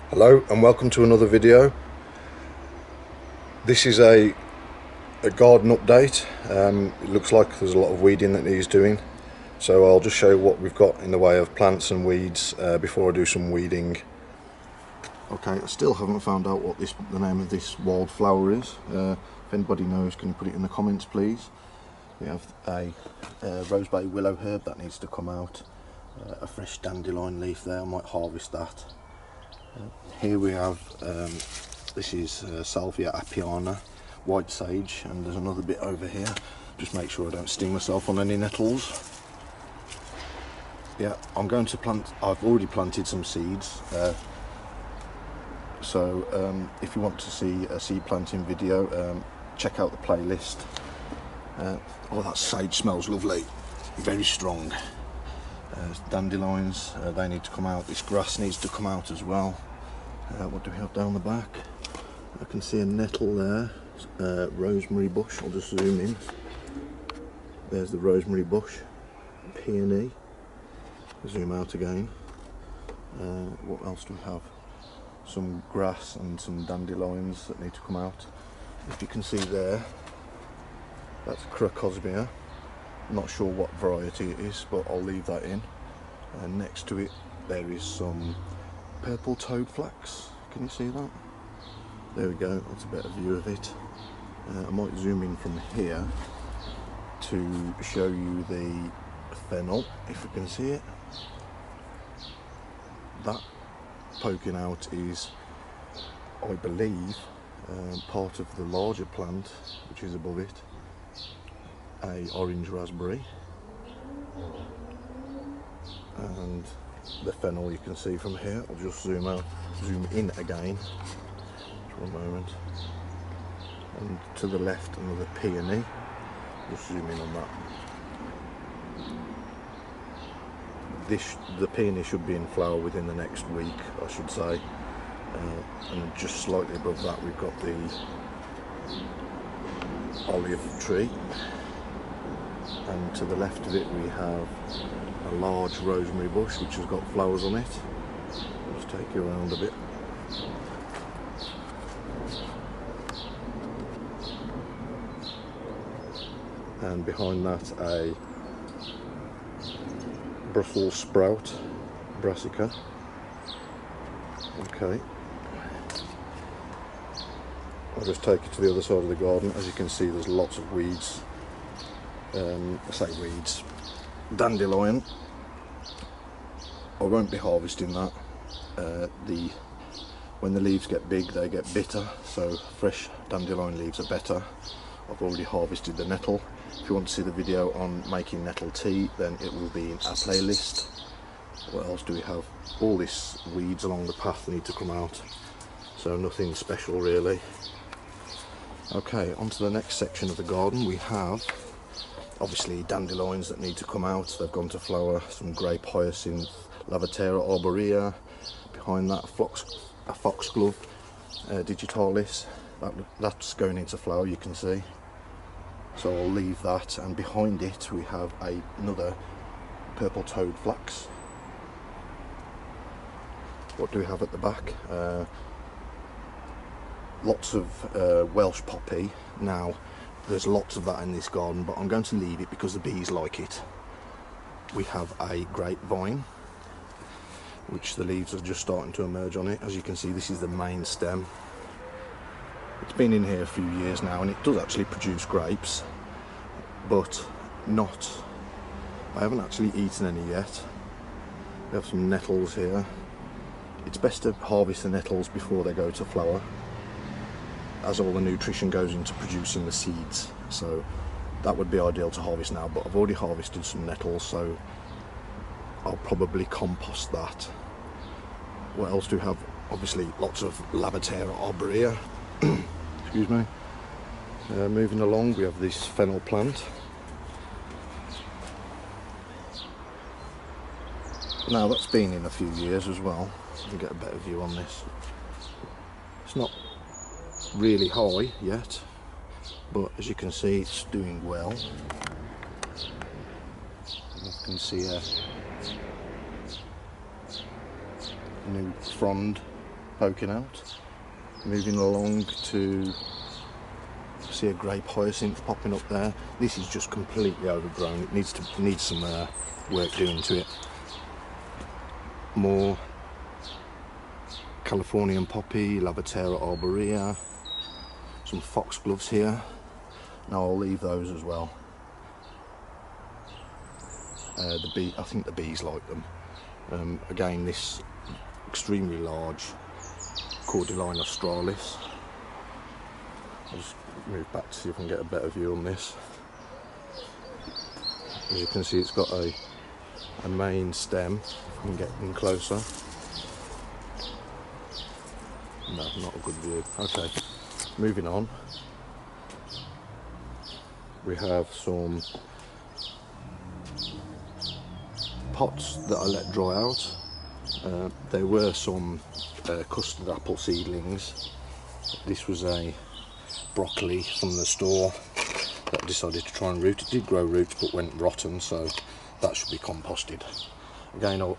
Hello and welcome to another video. This is a garden update. It looks like there's a lot of weeding that needs doing, so I'll just show you what we've got in the way of plants and weeds before I do some weeding. Okay, I still haven't found out what the name of this wildflower is. If anybody knows, can you put it in the comments please? We have a rosebay willow herb that needs to come out, a fresh dandelion leaf there, I might harvest that. Here we have, this is Salvia apiana, white sage, and there's another bit over here. Just make sure I don't sting myself on any nettles. Yeah, I'm going to plant, I've already planted some seeds, so if you want to see a seed planting video, check out the playlist. Oh, that sage smells lovely, very strong. Dandelions, they need to come out. This grass needs to come out as well. What do we have down the back? I can see a nettle there, rosemary bush. I'll just zoom in. There's the rosemary bush, peony. Zoom out again. What else do we have? Some grass and some dandelions that need to come out. If you can see there, that's Crocosmia. Not sure what variety it is, but I'll leave that in. And next to it there is some purple toad flax. Can you see that? There we go, that's a better view of it. I might zoom in from here to show you the fennel, if you can see it. That poking out is, I believe, part of the larger plant which is above it. A orange raspberry, and the fennel you can see from here. I'll just zoom in again for a moment, and to the left another peony. Just zoom in on that. The peony should be in flower within the next week, I should say, and just slightly above that we've got the olive tree. And to the left of it we have a large rosemary bush which has got flowers on it. I'll just take you around a bit. And behind that a Brussels sprout, brassica. Okay. I'll just take you to the other side of the garden. As you can see, there's lots of weeds. I say weeds, dandelion. I won't be harvesting that. When the leaves get big they get bitter, so fresh dandelion leaves are better. I've already harvested the nettle. If you want to see the video on making nettle tea, then it will be in our playlist. What else do we have? All these weeds along the path need to come out, so nothing special really. Okay, on to the next section of the garden. We have obviously dandelions that need to come out. They've gone to flower. Some grape hyacinth, Lavatera arborea. Behind that a foxglove, digitalis. That's going into flower, you can see. So I'll leave that, and behind it we have another purple toad flax. What do we have at the back? Lots of Welsh Poppy. Now there's lots of that in this garden, but I'm going to leave it because the bees like it. We have a grapevine, which the leaves are just starting to emerge on it. As you can see, this is the main stem. It's been in here a few years now, and it does actually produce grapes, but I haven't actually eaten any yet. We have some nettles here. It's best to harvest the nettles before they go to flower, as all the nutrition goes into producing the seeds. So that would be ideal to harvest now, but I've already harvested some nettles, so I'll probably compost that. What else do we have? Obviously lots of Lavatera arborea. Excuse me. Moving along, we have this Fennel Plant. Now that's been in a few years as well. You can get a better view on this. It's not really high yet, but as you can see it's doing well. You can see a new frond poking out. Moving along to see a grape hyacinth popping up there. This is just completely overgrown. It needs some work doing to it. More Californian poppy, Lavatera arborea. Some foxgloves here. Now I'll leave those as well. I think the bees like them. Again, this extremely large Cordyline australis. I'll just move back to see if I can get a better view on this. As you can see, it's got a main stem. If I can get in closer. No, not a good view. Okay, moving on. We have some pots that I let dry out. There were some custard apple seedlings. This was a broccoli from the store that I decided to try and root. It did grow roots but went rotten, so that should be composted. Again, I'll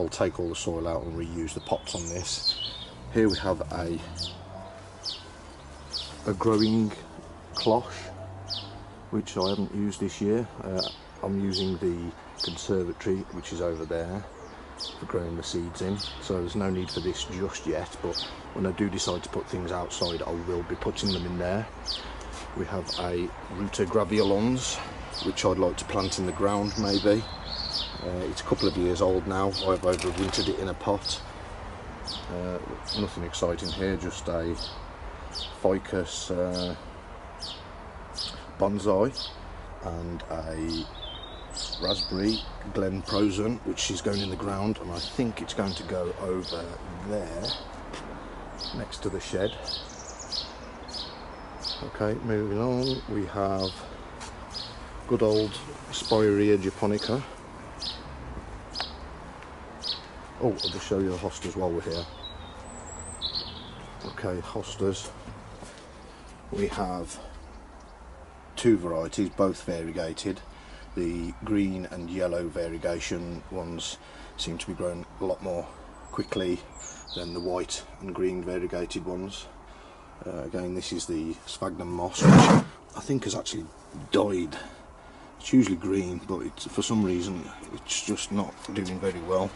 take all the soil out and reuse the pots on this. Here we have a growing cloche, which I haven't used this year. I'm using the conservatory, which is over there, for growing the seeds in, so there's no need for this just yet, but when I do decide to put things outside, I will be putting them in there. We have a Ruta graveolens, which I'd like to plant in the ground maybe. It's a couple of years old now. I've overwintered it in a pot. Nothing exciting here, just a ficus bonsai and a raspberry Glen Prosen, which is going in the ground, and I think it's going to go over there next to the shed. Okay, moving on, we have good old Spirea Japonica. Oh, I'll just show you the hostas while we're here. Okay, hostas. We have two varieties, both variegated. The green and yellow variegation ones seem to be growing a lot more quickly than the white and green variegated ones. Again, this is the sphagnum moss, which I think has actually died. It's usually green, but for some reason it's just not doing very well.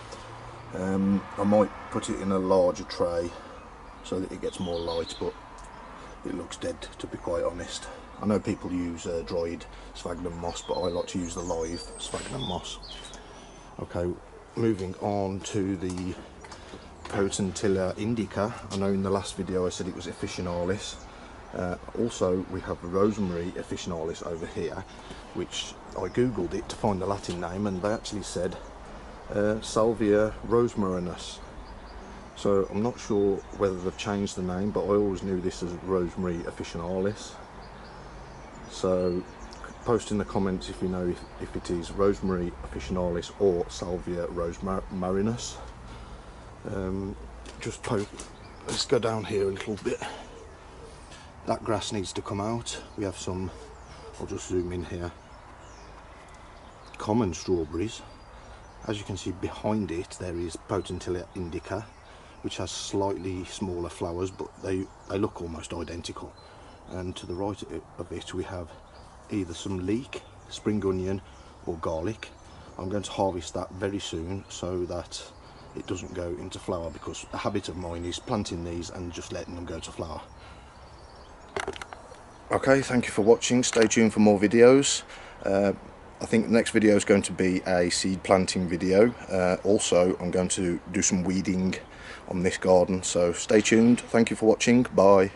I might put it in a larger tray so that it gets more light, but it looks dead, to be quite honest. I know people use dried sphagnum moss, but I like to use the live sphagnum moss. Okay, moving on to the Potentilla indica. I know in the last video I said it was officinalis. Also, we have rosemary officinalis over here, which I googled it to find the Latin name, and they actually said Salvia rosmarinus. So I'm not sure whether they've changed the name, but I always knew this as rosemary officinalis. So post in the comments if you know if it is rosemary officinalis or Salvia rosmarinus. Let's go down here a little bit. That grass needs to come out. We have some, I'll just zoom in here, common strawberries. As you can see behind it, there is Potentilla indica, which has slightly smaller flowers, but they look almost identical. And to the right of it, we have either some leek, spring onion, or garlic. I'm going to harvest that very soon so that it doesn't go into flower, because a habit of mine is planting these and just letting them go to flower. Okay, thank you for watching. Stay tuned for more videos. I think the next video is going to be a seed planting video. Also, I'm going to do some weeding on this garden, so stay tuned. Thank you for watching. Bye.